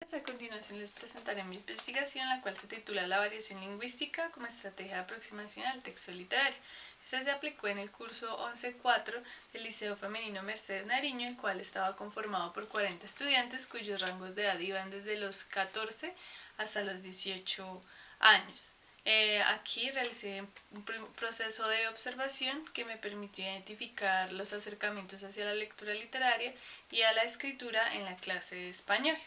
A continuación les presentaré mi investigación, la cual se titula La variación lingüística como estrategia de aproximación al texto literario. Esta se aplicó en el curso 11.4 del Liceo Femenino Mercedes Nariño, el cual estaba conformado por 40 estudiantes cuyos rangos de edad iban desde los 14 hasta los 18 años. Aquí realicé un proceso de observación que me permitió identificar los acercamientos hacia la lectura literaria y a la escritura en la clase de español.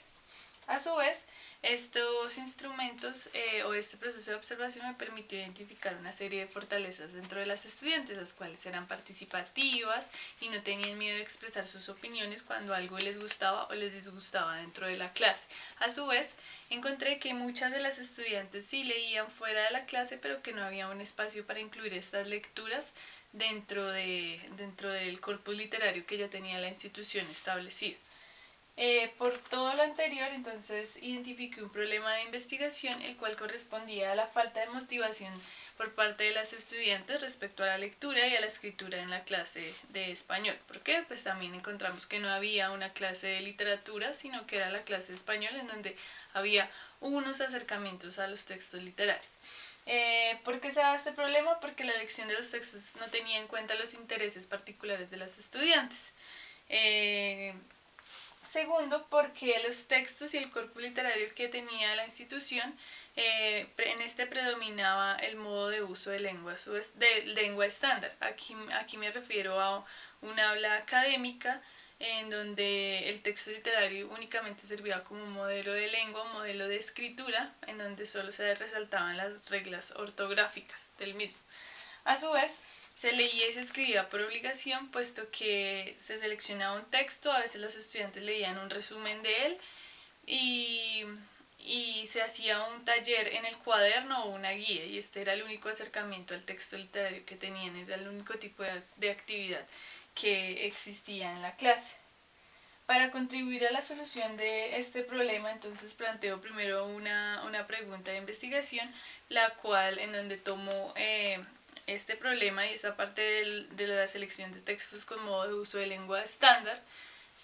A su vez, estos instrumentos o este proceso de observación me permitió identificar una serie de fortalezas dentro de las estudiantes, las cuales eran participativas y no tenían miedo de expresar sus opiniones cuando algo les gustaba o les disgustaba dentro de la clase. A su vez, encontré que muchas de las estudiantes sí leían fuera de la clase, pero que no había un espacio para incluir estas lecturas dentro del corpus literario que ya tenía la institución establecida. Por todo lo anterior, entonces identifiqué un problema de investigación, el cual correspondía a la falta de motivación por parte de las estudiantes respecto a la lectura y a la escritura en la clase de español. ¿Por qué? Pues también encontramos que no había una clase de literatura, sino que era la clase de español en donde había unos acercamientos a los textos literarios. ¿Por qué se da este problema? Porque la elección de los textos no tenía en cuenta los intereses particulares de las estudiantes. Segundo, porque los textos y el corpus literario que tenía la institución, en este predominaba el modo de uso de lengua estándar. Aquí me refiero a un habla académica en donde el texto literario únicamente servía como un modelo de lengua, un modelo de escritura, en donde solo se resaltaban las reglas ortográficas del mismo. A su vez, se leía y se escribía por obligación, puesto que se seleccionaba un texto, a veces los estudiantes leían un resumen de él y, y se hacía un taller en el cuaderno o una guía, y este era el único acercamiento al texto literario que tenían, era el único tipo de actividad que existía en la clase. Para contribuir a la solución de este problema, entonces planteo primero una pregunta de investigación, la cual en donde tomo este problema y esa parte de la selección de textos con modo de uso de lengua estándar,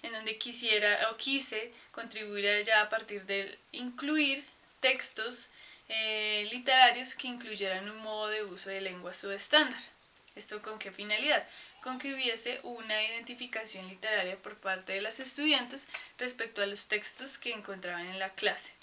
en donde quise contribuir a ella a partir de incluir textos literarios que incluyeran un modo de uso de lengua subestándar. ¿Esto con qué finalidad? Con que hubiese una identificación literaria por parte de las estudiantes respecto a los textos que encontraban en la clase.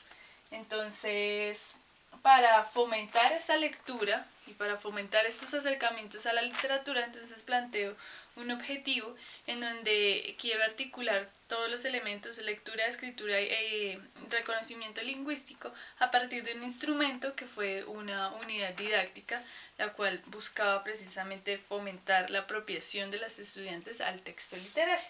Entonces, para fomentar esta lectura y para fomentar estos acercamientos a la literatura, entonces planteo un objetivo en donde quiero articular todos los elementos de lectura, escritura y reconocimiento lingüístico a partir de un instrumento que fue una unidad didáctica, la cual buscaba precisamente fomentar la apropiación de las estudiantes al texto literario.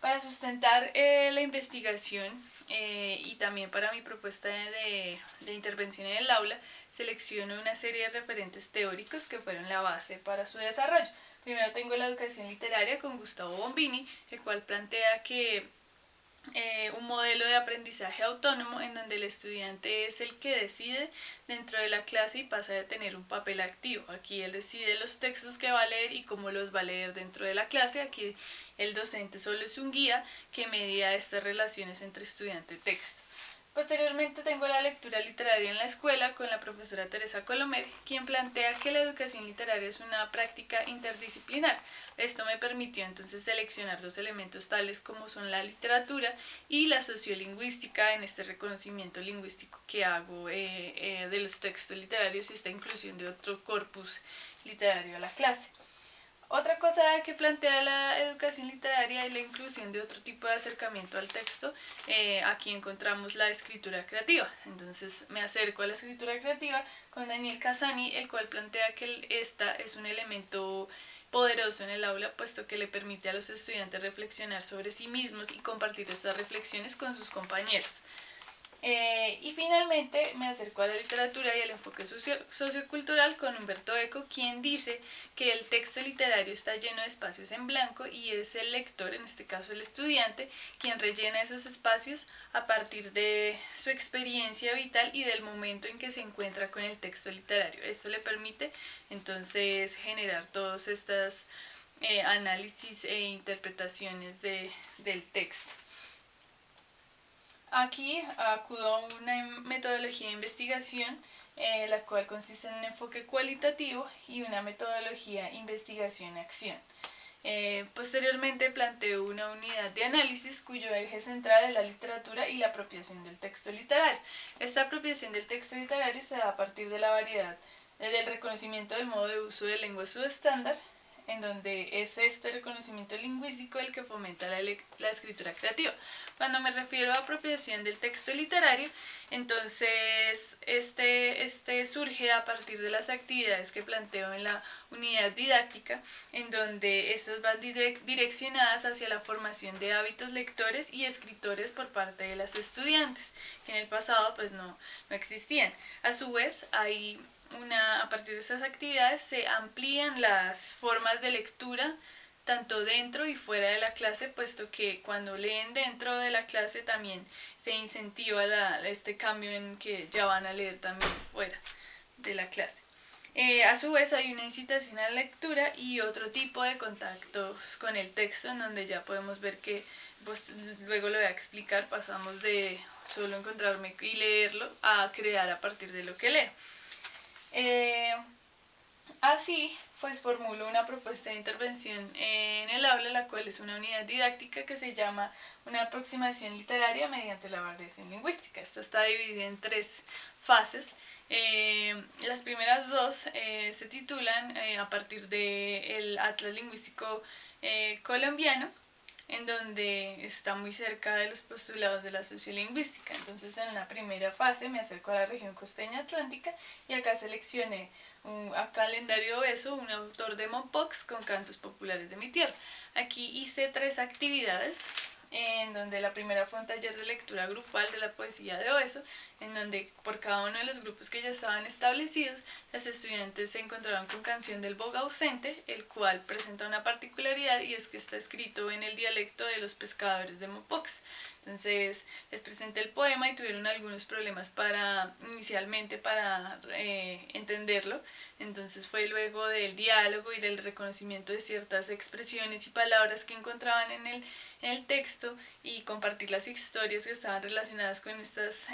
Para sustentar la investigación y también para mi propuesta de intervención en el aula, selecciono una serie de referentes teóricos que fueron la base para su desarrollo. Primero tengo la educación literaria con Gustavo Bombini, el cual plantea que un modelo de aprendizaje autónomo en donde el estudiante es el que decide dentro de la clase y pasa a tener un papel activo. Aquí él decide los textos que va a leer y cómo los va a leer dentro de la clase. Aquí el docente solo es un guía que media estas relaciones entre estudiante y texto. Posteriormente tengo la lectura literaria en la escuela con la profesora Teresa Colomer, quien plantea que la educación literaria es una práctica interdisciplinar. Esto me permitió entonces seleccionar dos elementos tales como son la literatura y la sociolingüística en este reconocimiento lingüístico que hago de los textos literarios y esta inclusión de otro corpus literario a la clase. Otra cosa que plantea la educación literaria es la inclusión de otro tipo de acercamiento al texto. Aquí encontramos la escritura creativa. Entonces me acerco a la escritura creativa con Daniel Casani, el cual plantea que esta es un elemento poderoso en el aula, puesto que le permite a los estudiantes reflexionar sobre sí mismos y compartir estas reflexiones con sus compañeros. Y finalmente me acerco a la literatura y al enfoque sociocultural con Humberto Eco, quien dice que el texto literario está lleno de espacios en blanco y es el lector, en este caso el estudiante, quien rellena esos espacios a partir de su experiencia vital y del momento en que se encuentra con el texto literario. Esto le permite entonces generar todos estos análisis e interpretaciones del texto. Aquí acudo a una metodología de investigación, la cual consiste en un enfoque cualitativo y una metodología investigación-acción. Posteriormente planteo una unidad de análisis cuyo eje central es la literatura y la apropiación del texto literario. Esta apropiación del texto literario se da a partir de la variedad del reconocimiento del modo de uso de lengua subestándar, en donde es este reconocimiento lingüístico el que fomenta la escritura creativa. Cuando me refiero a apropiación del texto literario, entonces este surge a partir de las actividades que planteo en la unidad didáctica, en donde estas van direccionadas hacia la formación de hábitos lectores y escritores por parte de las estudiantes, que en el pasado pues no existían. A su vez, a partir de estas actividades se amplían las formas de lectura tanto dentro y fuera de la clase, puesto que cuando leen dentro de la clase también se incentiva este cambio en que ya van a leer también fuera de la clase. A su vez hay una incitación a la lectura y otro tipo de contactos con el texto, en donde ya podemos ver que, pues, luego lo voy a explicar, pasamos de solo encontrarme y leerlo a crear a partir de lo que leo. Así, pues formulo una propuesta de intervención en el aula, la cual es una unidad didáctica que se llama una aproximación literaria mediante la variación lingüística. Esta está dividida en 3 fases. Las primeras 2 se titulan a partir del Atlas Lingüístico Colombiano, en donde está muy cerca de los postulados de la sociolingüística. Entonces, en la primera fase me acerco a la región costeña atlántica y acá seleccioné a Calendario Beso, un autor de Mompox, con cantos populares de mi tierra. Aquí hice 3 actividades, en donde la primera fue un taller de lectura grupal de la poesía de Oeso, en donde por cada uno de los grupos que ya estaban establecidos, las estudiantes se encontraron con Canción del Boga Ausente, el cual presenta una particularidad y es que está escrito en el dialecto de los pescadores de Mompox. Entonces les presenté el poema y tuvieron algunos problemas inicialmente para entenderlo. Entonces fue luego del diálogo y del reconocimiento de ciertas expresiones y palabras que encontraban en el texto y compartir las historias que estaban relacionadas con estas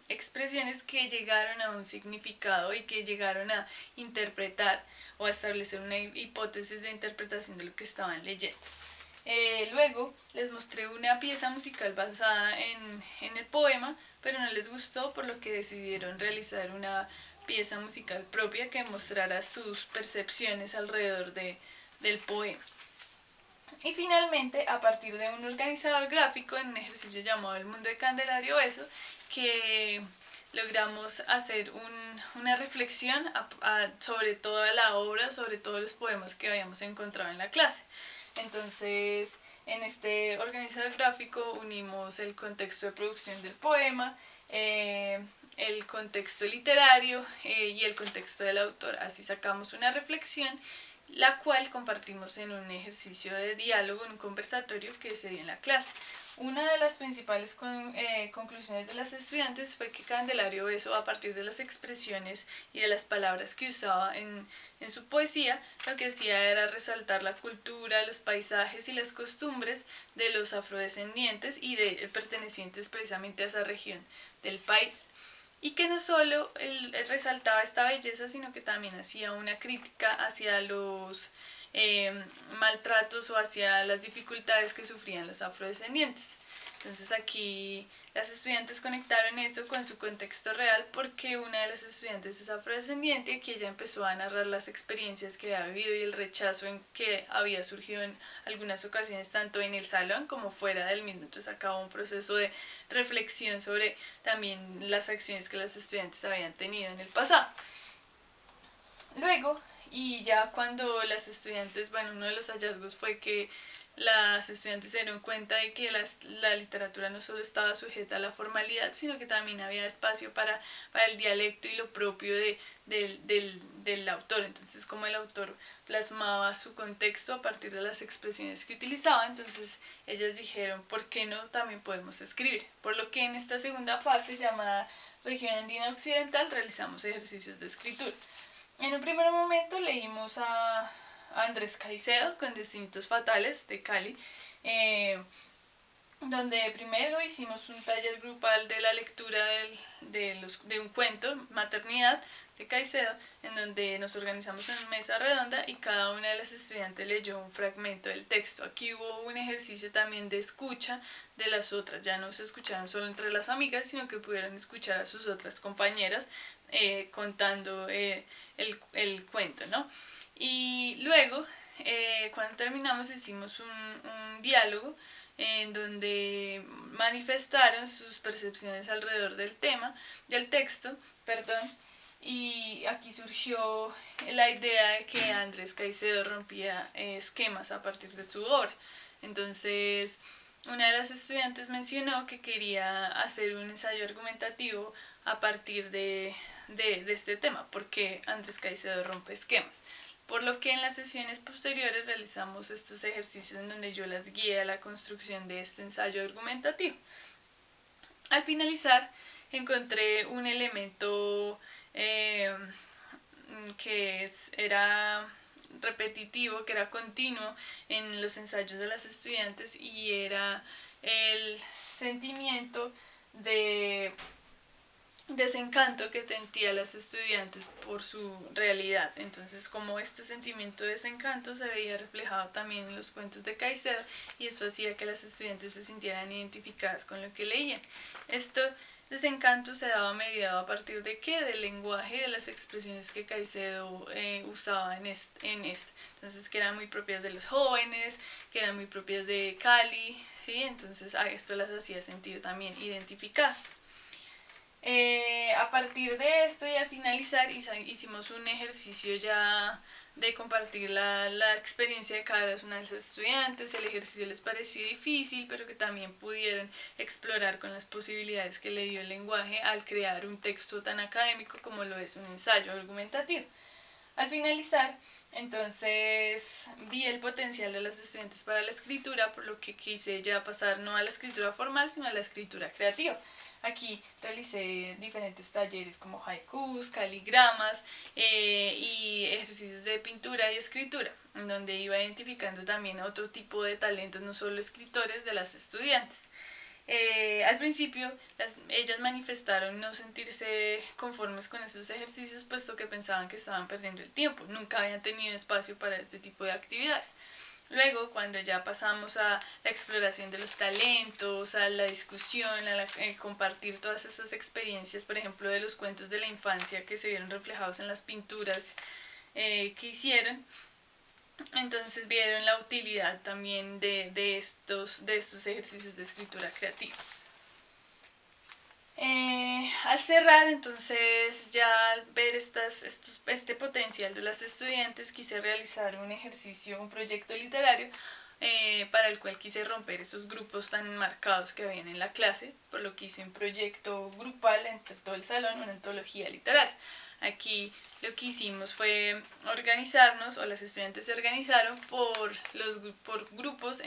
expresiones, que llegaron a un significado y que llegaron a interpretar o a establecer una hipótesis de interpretación de lo que estaban leyendo. Luego les mostré una pieza musical basada en el poema, pero no les gustó, por lo que decidieron realizar una pieza musical propia que mostrara sus percepciones alrededor del poema. Y finalmente, a partir de un organizador gráfico, en un ejercicio llamado El Mundo de Candelario Beso, que logramos hacer una reflexión sobre toda la obra, sobre todos los poemas que habíamos encontrado en la clase. Entonces, en este organizador gráfico unimos el contexto de producción del poema, el contexto literario y el contexto del autor. Así sacamos una reflexión, la cual compartimos en un ejercicio de diálogo, en un conversatorio que se dio en la clase. Una de las principales conclusiones de las estudiantes fue que Candelario Beso, a partir de las expresiones y de las palabras que usaba en su poesía, lo que hacía era resaltar la cultura, los paisajes y las costumbres de los afrodescendientes y de pertenecientes precisamente a esa región del país. Y que no solo él resaltaba esta belleza, sino que también hacía una crítica hacia los maltratos o hacia las dificultades que sufrían los afrodescendientes. Entonces aquí las estudiantes conectaron esto con su contexto real, porque una de las estudiantes es afrodescendiente y que ella empezó a narrar las experiencias que había vivido y el rechazo en que había surgido en algunas ocasiones tanto en el salón como fuera del mismo. Entonces acabó un proceso de reflexión sobre también las acciones que las estudiantes habían tenido en el pasado. Luego, y ya cuando las estudiantes, bueno, uno de los hallazgos fue que las estudiantes se dieron cuenta de que la literatura no solo estaba sujeta a la formalidad, sino que también había espacio para el dialecto y lo propio del autor. Entonces, como el autor plasmaba su contexto a partir de las expresiones que utilizaba, entonces ellas dijeron, ¿por qué no también podemos escribir? Por lo que en esta segunda fase, llamada Región Andina Occidental, realizamos ejercicios de escritura. En un primer momento leímos a Andrés Caicedo con Destinitos Fatales de Cali, donde primero hicimos un taller grupal de la lectura de un cuento, Maternidad, de Caicedo, en donde nos organizamos en una mesa redonda y cada una de las estudiantes leyó un fragmento del texto. Aquí hubo un ejercicio también de escucha de las otras, ya no se escucharon solo entre las amigas, sino que pudieron escuchar a sus otras compañeras contando el cuento, ¿no? Y luego, cuando terminamos, hicimos un diálogo en donde manifestaron sus percepciones alrededor del tema, del texto, perdón, y aquí surgió la idea de que Andrés Caicedo rompía esquemas a partir de su obra. Entonces, una de las estudiantes mencionó que quería hacer un ensayo argumentativo a partir de este tema, porque Andrés Caicedo rompe esquemas. Por lo que en las sesiones posteriores realizamos estos ejercicios en donde yo las guié a la construcción de este ensayo argumentativo. Al finalizar, encontré un elemento era repetitivo, que era continuo en los ensayos de las estudiantes, y era el sentimiento de desencanto que sentía las estudiantes por su realidad. Entonces, como este sentimiento de desencanto se veía reflejado también en los cuentos de Caicedo, y esto hacía que las estudiantes se sintieran identificadas con lo que leían. Esto desencanto se daba mediado a partir de qué, del lenguaje y de las expresiones que Caicedo usaba en este. Entonces, que eran muy propias de los jóvenes, que eran muy propias de Cali, ¿sí? Entonces esto las hacía sentir también identificadas. A partir de esto y al finalizar hicimos un ejercicio ya de compartir la experiencia de cada una de las estudiantes. El ejercicio les pareció difícil, pero que también pudieron explorar con las posibilidades que le dio el lenguaje al crear un texto tan académico como lo es un ensayo argumentativo. Al finalizar, entonces vi el potencial de los estudiantes para la escritura, por lo que quise ya pasar no a la escritura formal, sino a la escritura creativa. Aquí realicé diferentes talleres como haikus, caligramas y ejercicios de pintura y escritura, en donde iba identificando también otro tipo de talentos, no solo escritores, de las estudiantes. Al principio ellas manifestaron no sentirse conformes con estos ejercicios, puesto que pensaban que estaban perdiendo el tiempo, nunca habían tenido espacio para este tipo de actividades. Luego, cuando ya pasamos a la exploración de los talentos, a la discusión, a compartir todas estas experiencias, por ejemplo, de los cuentos de la infancia que se vieron reflejados en las pinturas que hicieron, entonces vieron la utilidad también de estos ejercicios de escritura creativa. Al cerrar, entonces, ya al ver este potencial de las estudiantes, quise realizar un ejercicio, un proyecto literario para el cual quise romper esos grupos tan marcados que habían en la clase, por lo que hice un proyecto grupal entre todo el salón, una antología literaria. Aquí lo que hicimos fue organizarnos, o las estudiantes se organizaron por grupos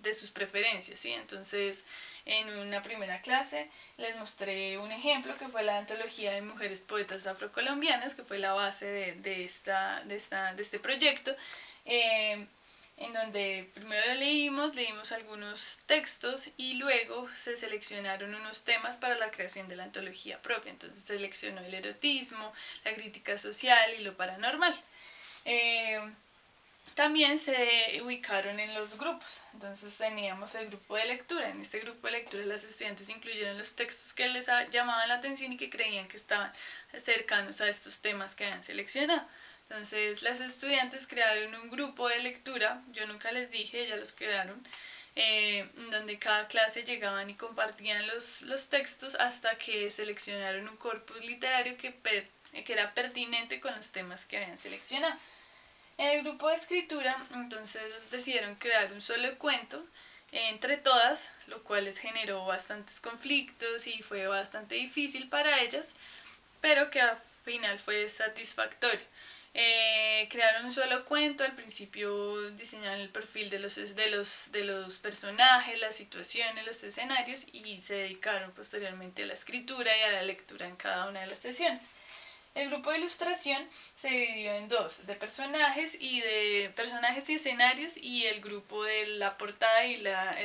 de sus preferencias, ¿sí? Entonces, en una primera clase les mostré un ejemplo que fue la antología de mujeres poetas afrocolombianas, que fue la base de este proyecto, en donde primero leímos algunos textos y luego se seleccionaron unos temas para la creación de la antología propia. Entonces seleccionó el erotismo, la crítica social y lo paranormal. También se ubicaron en los grupos, entonces teníamos el grupo de lectura. En este grupo de lectura las estudiantes incluyeron los textos que les llamaban la atención y que creían que estaban cercanos a estos temas que habían seleccionado. Entonces las estudiantes crearon un grupo de lectura, yo nunca les dije, ellas los crearon, donde cada clase llegaban y compartían los textos hasta que seleccionaron un corpus literario que era pertinente con los temas que habían seleccionado. En el grupo de escritura, entonces decidieron crear un solo cuento entre todas, lo cual les generó bastantes conflictos y fue bastante difícil para ellas, pero que al final fue satisfactorio. Crearon un solo cuento, al principio diseñaron el perfil de los personajes, las situaciones, los escenarios, y se dedicaron posteriormente a la escritura y a la lectura en cada una de las sesiones. El grupo de ilustración se dividió en dos, de personajes y escenarios, y el grupo de la portada y la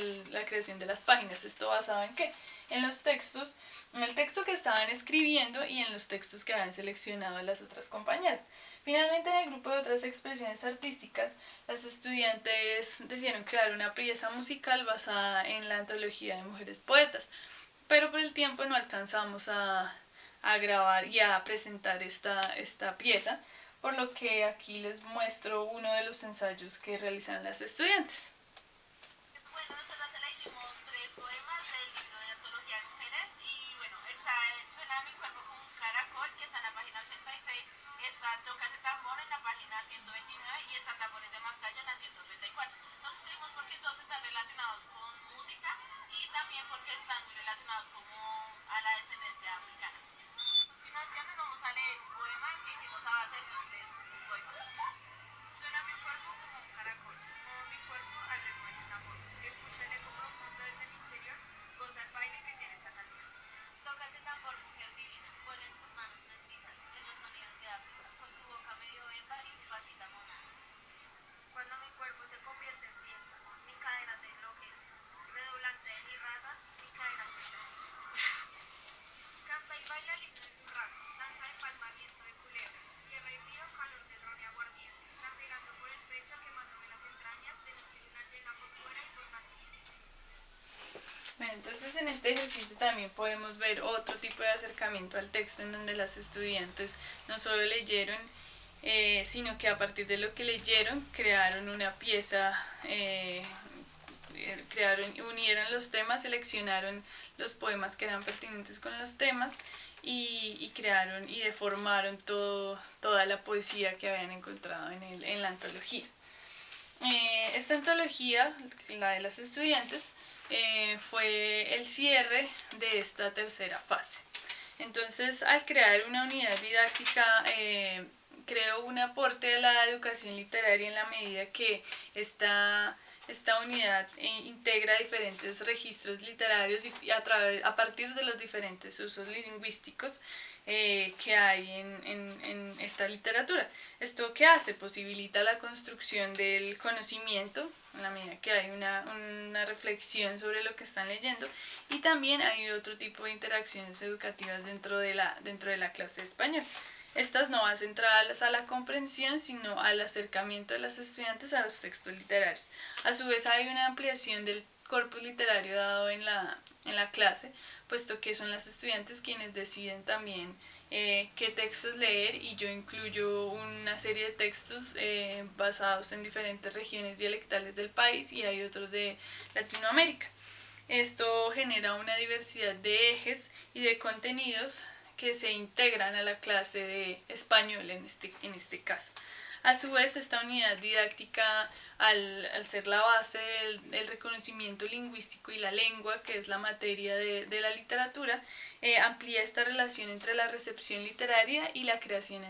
creación de las páginas. ¿Esto basado en qué? En los textos, en el texto que estaban escribiendo y en los textos que habían seleccionado las otras compañeras. Finalmente, en el grupo de otras expresiones artísticas, las estudiantes decidieron crear una pieza musical basada en la antología de mujeres poetas, pero por el tiempo no alcanzamos a grabar y a presentar esta pieza, por lo que aquí les muestro uno de los ensayos que realizaron las estudiantes. Bueno, nosotras elegimos tres poemas del libro de antología de mujeres y bueno, está Suena mi cuerpo como un caracol, que está en la página 86, está Toca ese tambor en la página 129 y está Tambores de Mastalla en la 134. Nos escribimos porque todos están relacionados con música y también porque están muy relacionados como a la descendencia africana. A continuación nos vamos a leer un poema que hicimos a base de estos tres poemas. Suena mi cuerpo como un caracol, muevo mi cuerpo al ritmo de ese tambor. Escucha el eco profundo desde mi interior, goza el baile que tiene esta canción. Toca ese tambor, mujer divina, ponle en tus manos mestizas, en los sonidos de África, con tu boca medio bemba y tu pasita monada. Cuando mi cuerpo se convierte en fiesta, mi cadera se enloquece, redoblante de mi raza, mi cadera se estremece. Canta y baila el himno de tu raza, danza de palma, viento de culebra, tierra y río, calor de ron y aguardiente, navegando por el pecho, quemándome las entrañas, de noche luna llena por fuera y por nacimiento. Bueno, entonces en este ejercicio también podemos ver otro tipo de acercamiento al texto en donde las estudiantes no solo leyeron, sino que a partir de lo que leyeron crearon una pieza, unieron los temas, seleccionaron los poemas que eran pertinentes con los temas y crearon y deformaron toda la poesía que habían encontrado en la antología. Esta antología, la de las estudiantes, fue el cierre de esta tercera fase. Entonces, al crear una unidad didáctica, creo un aporte a la educación literaria en la medida que esta unidad integra diferentes registros literarios a partir de los diferentes usos lingüísticos que hay en esta literatura. ¿Esto qué hace? Posibilita la construcción del conocimiento, en la medida que hay una reflexión sobre lo que están leyendo, y también hay otro tipo de interacciones educativas dentro de la clase de español. Estas no van centradas a la comprensión, sino al acercamiento de los estudiantes a los textos literarios. A su vez hay una ampliación del corpus literario dado en la clase, puesto que son las estudiantes quienes deciden también qué textos leer, y yo incluyo una serie de textos basados en diferentes regiones dialectales del país y hay otros de Latinoamérica. Esto genera una diversidad de ejes y de contenidos que se integran a la clase de español en este caso. A su vez, esta unidad didáctica, al ser la base del reconocimiento lingüístico y la lengua, que es la materia de la literatura, amplía esta relación entre la recepción literaria y la creación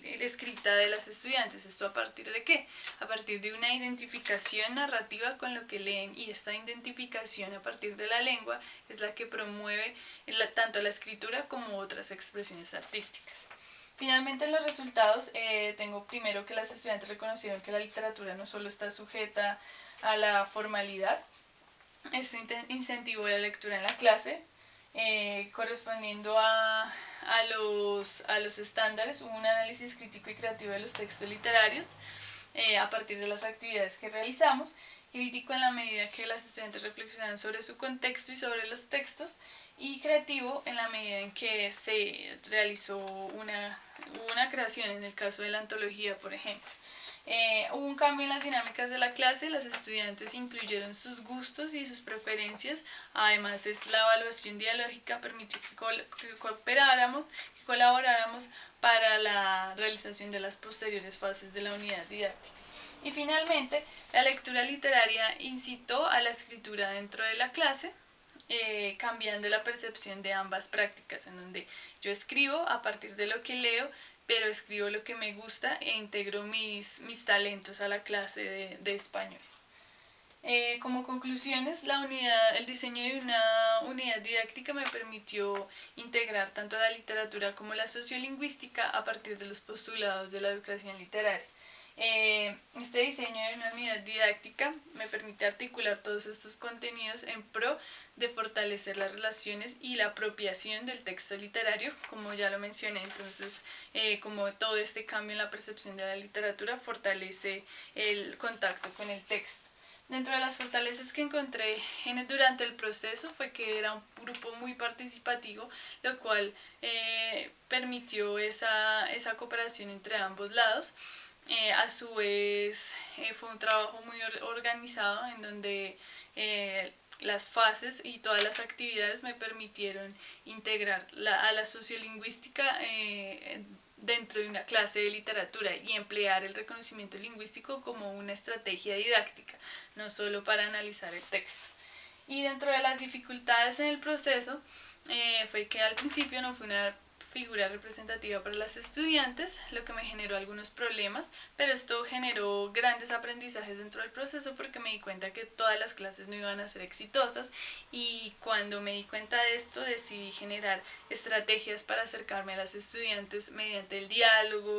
escrita de las estudiantes. ¿Esto a partir de qué? A partir de una identificación narrativa con lo que leen, y esta identificación a partir de la lengua es la que promueve tanto la escritura como otras expresiones artísticas. Finalmente, en los resultados, tengo primero que las estudiantes reconocieron que la literatura no solo está sujeta a la formalidad, esto incentivó la lectura en la clase, correspondiendo a los estándares. Hubo un análisis crítico y creativo de los textos literarios a partir de las actividades que realizamos, crítico en la medida que las estudiantes reflexionan sobre su contexto y sobre los textos, y creativo en la medida en que se realizó una creación, en el caso de la antología, por ejemplo. Hubo un cambio en las dinámicas de la clase, las estudiantes incluyeron sus gustos y sus preferencias, además la evaluación dialógica permitió que cooperáramos, que colaboráramos para la realización de las posteriores fases de la unidad didáctica. Y finalmente, la lectura literaria incitó a la escritura dentro de la clase, cambiando la percepción de ambas prácticas, en donde yo escribo a partir de lo que leo, pero escribo lo que me gusta e integro mis talentos a la clase de español. Como conclusiones, el diseño de una unidad didáctica me permitió integrar tanto la literatura como la sociolingüística a partir de los postulados de la educación literaria. Este diseño de una unidad didáctica me permite articular todos estos contenidos en pro de fortalecer las relaciones y la apropiación del texto literario, como ya lo mencioné. Entonces, como todo este cambio en la percepción de la literatura fortalece el contacto con el texto. Dentro de las fortalezas que encontré durante el proceso fue que era un grupo muy participativo, lo cual permitió esa cooperación entre ambos lados. A su vez, fue un trabajo muy organizado en donde las fases y todas las actividades me permitieron integrar a la sociolingüística dentro de una clase de literatura y emplear el reconocimiento lingüístico como una estrategia didáctica, no solo para analizar el texto. Y dentro de las dificultades en el proceso fue que al principio no fue una figura representativa para las estudiantes, lo que me generó algunos problemas, pero esto generó grandes aprendizajes dentro del proceso porque me di cuenta que todas las clases no iban a ser exitosas y cuando me di cuenta de esto decidí generar estrategias para acercarme a las estudiantes mediante el diálogo,